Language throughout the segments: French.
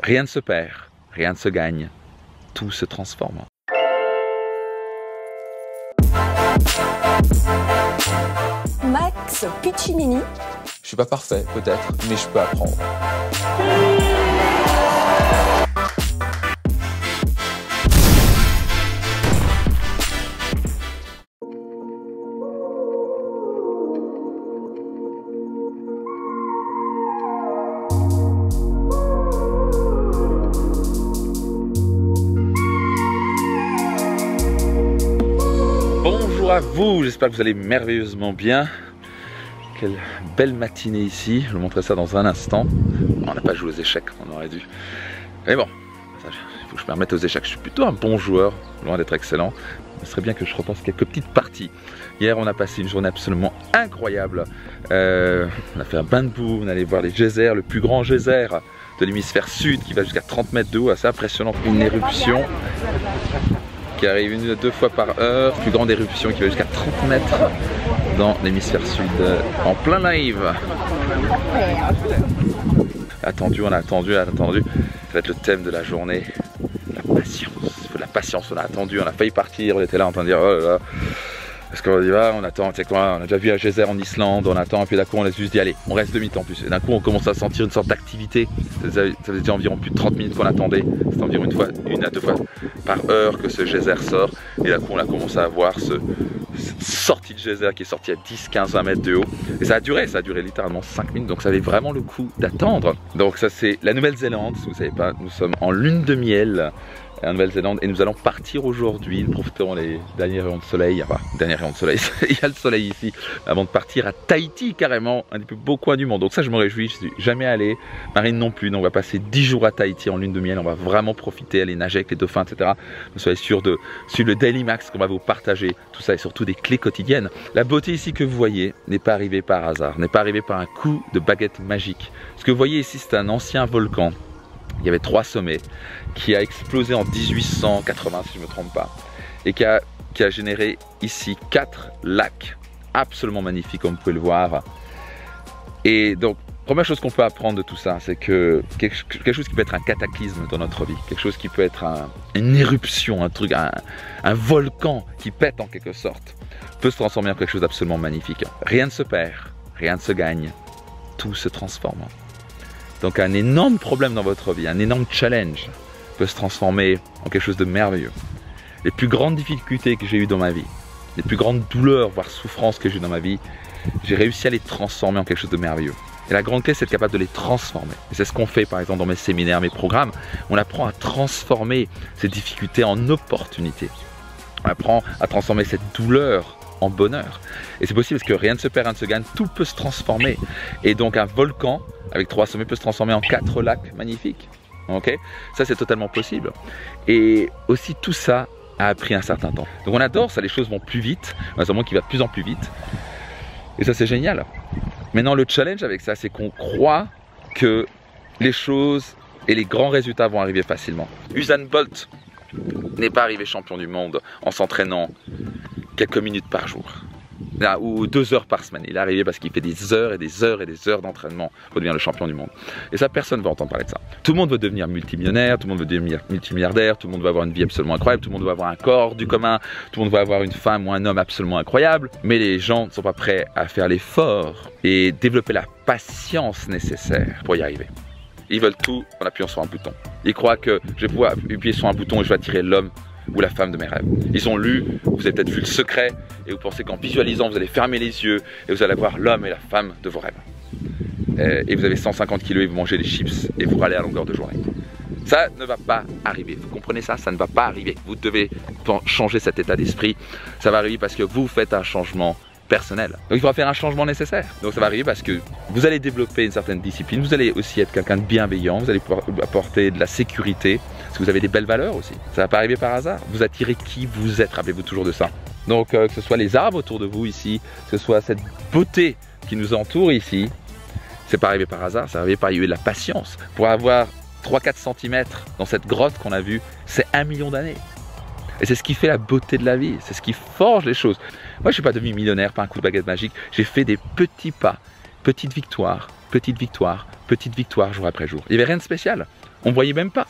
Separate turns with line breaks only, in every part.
Rien ne se perd, rien ne se gagne, tout se transforme.
Max Piccinini.
Je suis pas parfait, peut-être, mais je peux apprendre.
Bonjour à vous, j'espère que vous allez merveilleusement bien. Quelle belle matinée ici, je vous montrerai ça dans un instant. On n'a pas joué aux échecs, on aurait dû. Mais bon, il faut que je me remette aux échecs. Je suis plutôt un bon joueur, loin d'être excellent. Ce serait bien que je repasse quelques petites parties. Hier, on a passé une journée absolument incroyable. On a fait un bain de boue, on allait voir les geysers, le plus grand geyser de l'hémisphère sud qui va jusqu'à 30 mètres de haut, assez impressionnant. Une éruption qui arrive 1 à 2 fois par heure, plus grande éruption qui va jusqu'à 30 mètres dans l'hémisphère sud, en plein live. Attendu, on a attendu, ça va être le thème de la journée, la patience. Il faut de la patience, on a attendu, on a failli partir, on était là en train de dire oh là là. Parce qu'on y va, on attend, tu sais quoi, on a déjà vu un geyser en Islande, on attend, et puis d'un coup on a juste dit allez, on reste demi-temps en plus. Et d'un coup on commence à sentir une sorte d'activité. Ça faisait déjà environ plus de 30 minutes qu'on attendait. C'est environ 1 à 2 fois par heure que ce geyser sort. Et d'un coup on a commencé à voir cette sortie de geyser qui est sortie à 10, 15, 20 mètres de haut. Et ça a duré littéralement 5 minutes, donc ça avait vraiment le coup d'attendre. Donc ça c'est la Nouvelle-Zélande, si vous ne savez pas, nous sommes en lune de miel en Nouvelle-Zélande et nous allons partir aujourd'hui. Nous profiterons des derniers rayons de soleil, enfin derniers rayons de soleil, il y a le soleil ici, avant de partir à Tahiti carrément, un des plus beaux coins du monde. Donc ça je me réjouis, je suis jamais allé, Marine non plus, donc on va passer 10 jours à Tahiti en lune de miel, on va vraiment profiter, aller nager avec les dauphins, etc. Vous soyez sûr de suivre le Daily Max qu'on va vous partager, tout ça et surtout des clés quotidiennes. La beauté ici que vous voyez n'est pas arrivée par hasard, n'est pas arrivée par un coup de baguette magique. Ce que vous voyez ici c'est un ancien volcan. Il y avait 3 sommets qui a explosé en 1880 si je ne me trompe pas et qui a généré ici 4 lacs absolument magnifiques comme vous pouvez le voir. Et donc première chose qu'on peut apprendre de tout ça, c'est que quelque chose qui peut être un cataclysme dans notre vie, quelque chose qui peut être une éruption, un volcan qui pète en quelque sorte, peut se transformer en quelque chose d'absolument magnifique. Rien ne se perd, rien ne se gagne, tout se transforme. Donc un énorme problème dans votre vie, un énorme challenge peut se transformer en quelque chose de merveilleux. Les plus grandes difficultés que j'ai eues dans ma vie, les plus grandes douleurs, voire souffrances que j'ai eues dans ma vie, j'ai réussi à les transformer en quelque chose de merveilleux. Et la grande clé, c'est d'être capable de les transformer. Et c'est ce qu'on fait par exemple dans mes séminaires, mes programmes. On apprend à transformer ces difficultés en opportunités. On apprend à transformer cette douleur en bonheur. Et c'est possible parce que rien ne se perd, rien ne se gagne, tout peut se transformer. Et donc un volcan avec 3 sommets peut se transformer en 4 lacs magnifiques. Ok, ça c'est totalement possible. Et aussi tout ça a pris un certain temps. Donc on adore ça, les choses vont plus vite, un monde qui va de plus en plus vite. Et ça c'est génial. Maintenant le challenge avec ça, c'est qu'on croit que les choses et les grands résultats vont arriver facilement. Usain Bolt n'est pas arrivé champion du monde en s'entraînant quelques minutes par jour ou 2 heures par semaine. Il est arrivé parce qu'il fait des heures et des heures et des heures d'entraînement pour devenir le champion du monde. Et ça, personne ne va entendre parler de ça. Tout le monde veut devenir multimillionnaire, tout le monde veut devenir multimilliardaire, tout le monde veut avoir une vie absolument incroyable, tout le monde veut avoir un corps du commun, tout le monde veut avoir une femme ou un homme absolument incroyable, mais les gens ne sont pas prêts à faire l'effort et développer la patience nécessaire pour y arriver. Ils veulent tout en appuyant sur un bouton. Ils croient que je vais pouvoir appuyer sur un bouton et je vais attirer l'homme ou la femme de mes rêves. Ils ont lu, vous avez peut-être vu Le Secret, et vous pensez qu'en visualisant, vous allez fermer les yeux et vous allez avoir l'homme et la femme de vos rêves. Et vous avez 150 kilos et vous mangez des chips et vous râlez à longueur de journée. Ça ne va pas arriver. Vous comprenez ça? Ça ne va pas arriver. Vous devez changer cet état d'esprit. Ça va arriver parce que vous faites un changement personnel. Donc il faudra faire un changement nécessaire. Donc ça va arriver parce que vous allez développer une certaine discipline, vous allez aussi être quelqu'un de bienveillant, vous allez pouvoir apporter de la sécurité, parce que vous avez des belles valeurs aussi. Ça va pas arriver par hasard. Vous attirez qui vous êtes, rappelez-vous toujours de ça. Donc que ce soit les arbres autour de vous ici, que ce soit cette beauté qui nous entoure ici, c'est pas arrivé par hasard, c'est arrivé par il y a eu de la patience. Pour avoir 3-4 cm dans cette grotte qu'on a vue, c'est 1 million d'années. Et c'est ce qui fait la beauté de la vie, c'est ce qui forge les choses. Moi, je ne suis pas devenu millionnaire par un coup de baguette magique. J'ai fait des petits pas, petites victoires, jour après jour. Il n'y avait rien de spécial. On ne voyait même pas.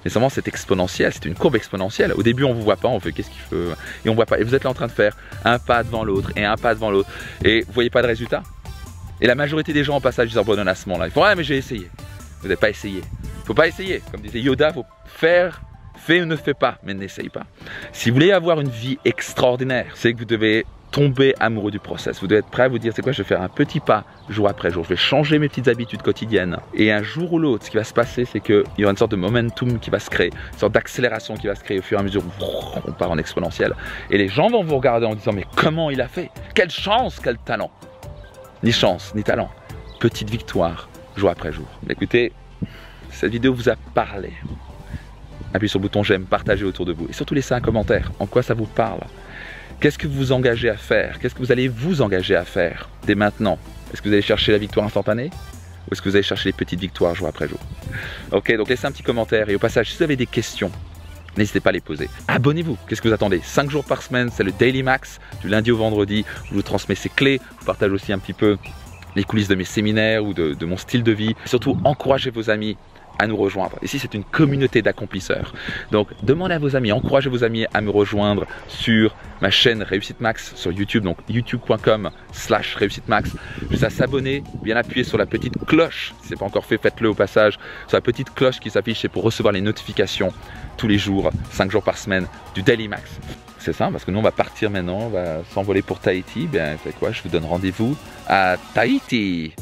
Mais seulement c'est exponentiel, c'est une courbe exponentielle. Au début on ne vous voit pas, on fait qu'est-ce qu'il fait et on ne voit pas. Et vous êtes là en train de faire un pas devant l'autre et un pas devant l'autre et vous ne voyez pas de résultat. Et la majorité des gens en passage ils abandonnent à ce moment-là. Ils font ouais mais j'ai essayé. Vous n'avez pas essayé. Il ne faut pas essayer. Comme disait Yoda, il faut faire, fais ou ne fais pas, mais n'essaye pas. Si vous voulez avoir une vie extraordinaire, c'est que vous devez tomber amoureux du process. Vous devez être prêt à vous dire, c'est quoi, je vais faire un petit pas jour après jour. Je vais changer mes petites habitudes quotidiennes. Et un jour ou l'autre, ce qui va se passer, c'est qu'il y aura une sorte de momentum qui va se créer, une sorte d'accélération qui va se créer au fur et à mesure. On part en exponentiel. Et les gens vont vous regarder en disant, mais comment il a fait? Quelle chance, quel talent! Ni chance, ni talent. Petite victoire, jour après jour. Mais écoutez, cette vidéo vous a parlé. Appuyez sur le bouton j'aime, partagez autour de vous. Et surtout laissez un commentaire. En quoi ça vous parle? Qu'est-ce que vous vous engagez à faire? Qu'est-ce que vous allez vous engager à faire dès maintenant? Est-ce que vous allez chercher la victoire instantanée? Ou est-ce que vous allez chercher les petites victoires jour après jour? Ok, donc laissez un petit commentaire. Et au passage, si vous avez des questions, n'hésitez pas à les poser. Abonnez-vous. Qu'est-ce que vous attendez? 5 jours par semaine, c'est le Daily Max, du lundi au vendredi. Je vous transmets ces clés. Je vous partage aussi un petit peu les coulisses de mes séminaires ou de mon style de vie. Et surtout, encouragez vos amis à nous rejoindre. Ici, c'est une communauté d'accomplisseurs. Donc, demandez à vos amis, encouragez vos amis à me rejoindre sur ma chaîne Réussite Max sur YouTube, donc youtube.com/Réussite Max. Juste à s'abonner, bien appuyer sur la petite cloche. Si ce n'est pas encore fait, faites-le au passage. Sur la petite cloche qui s'affiche, c'est pour recevoir les notifications tous les jours, 5 jours par semaine du Daily Max. C'est ça, parce que nous, on va partir maintenant, on va s'envoler pour Tahiti. Bien, c'est quoi? Je vous donne rendez-vous à Tahiti.